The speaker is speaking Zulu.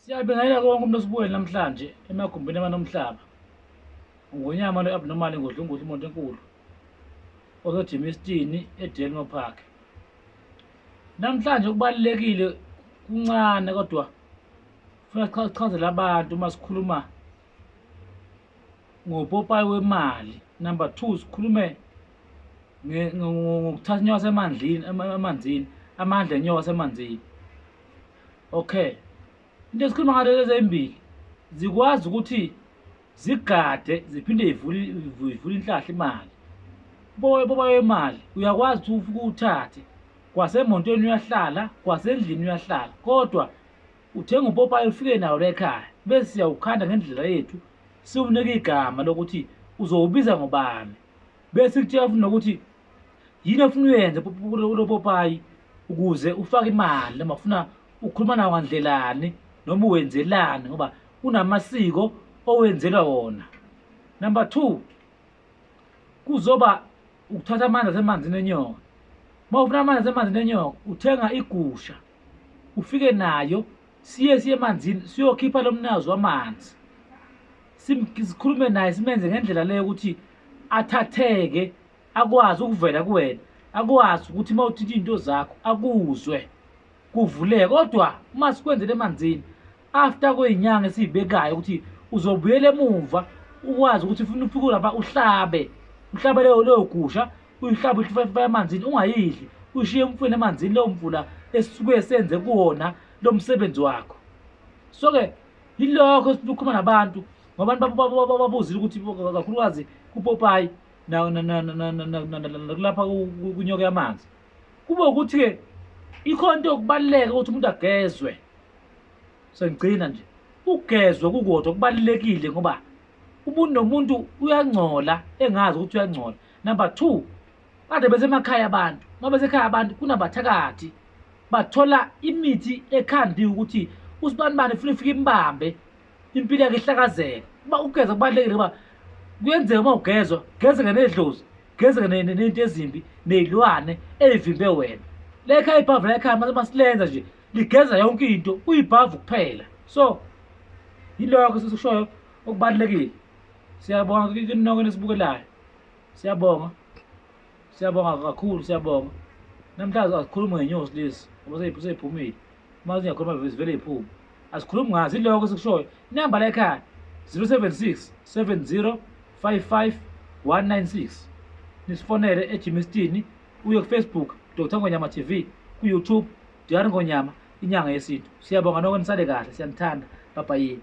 Siyabingelela konke umuntu osibuyele namhlanje emagumbini amanomhlaba. Ngonyama lo abnormal ngodlunguthi umuntu enkulu. Osojimistini eDelmo Park. Namhlanje kubalekile kuncane kodwa kufanele sichazele abantu uma sikhuluma ngopopayi wemali. Number 2 sikhulume ngokuthatha inyoka emanzini, amandla enyoka emanzini. Okay. Into esikhuluma ngayo lezi ezimbili zikwazi ukuthi zigade ziphinde ivule inhlahla imali. Popayi wemali uyakwazi ukuthi ufike uthathe kwasemontweni uyahlala, kwasendlini uyahlala. Kodwa uthenga upopayi ufike nawo la ekhaya bese siyawukhanda ngendlela yethu siwunike igama lokuthi uzowubiza ngobani. Bese kuthiya futhi nokuthi yini ofuna uyenze lo popayi ukuze ufake imali noma ufuna ukhuluma nawo ngandlelani noma uwenzelani ngoba unamasiko owenzelwa wona. Number 2 kuzoba ukuthatha amanzi asemanzini enyoka. Uma ufuna amanzi asemanzini enyoka uthenga igusha ufike nayo siye emanzini siyokhipha lo mnazi wamanzi. Sikhulume naye simenze ngendlela leyo ukuthi athatheke akwazi ukuvela kuwena, akwazi ukuthi mawuthi into zakho akuzwe kuvuleke. Kodwa uma sikwenzele emanzini after kwezinyanga esizibekayo ukuthi uzobuyela emuva ukwazi ukuthi ufuna ufike lapha uhlabe leyo gusha uyihlabe uhlifafaya emanzini ungayidli ushiye umfweni emanzini leyo mvula esisuke senze kuwona lo msebenzi wakho. So ke yilokho esikhuluma nabantu ngoba abantu babuzile ukuthi kakhulukazi kupopayi kulapha kunyoka yamanzi kube ukuthi ke ikhona into yokubaluleka ukuthi umuntu agezwe. Sengigcina nje ugezwe kukodwa kubalulekile ngoba umuntu nomuntu uyangcola engazi ukuthi uyangcola. Number 2 kade besemakhaya abantu ngoba besekhaya abantu kunabathakathi bathola imithi ekhandiwe ukuthi usibani ufuna ufike imbambe impilo yakhe ihlakazeke. Uma ugeza kubalulekile ngoba kuyenzeka uma ugezwa gezeke nedlozi, gezeke nento ezimbi nezilwane ezivimbe wena. Lekhaya ibhavu lekhaya masilenza nje ligeza yonke into uyibhavu kuphela. So yilokho sisho okubalulekile. Siyabonga kinonke nesibukelayo. Siyabonga kakhulu, siyabonga. Namhlanje asikhuluma ngenyosi lezi ngoba seyiphumile. Uma singakhuluma vele iphuma. Asikhulumi ngazi ilokho sikushoyo. Inamba la ekhaya 076 70 55 196. Nisifonele eJimistini uye ku Facebook Dr. Ngonyama TV, ku YouTube Ngonyama inyanga yesintu. Siyabonga nonke nisale kahle, siyanithanda. Bye bye.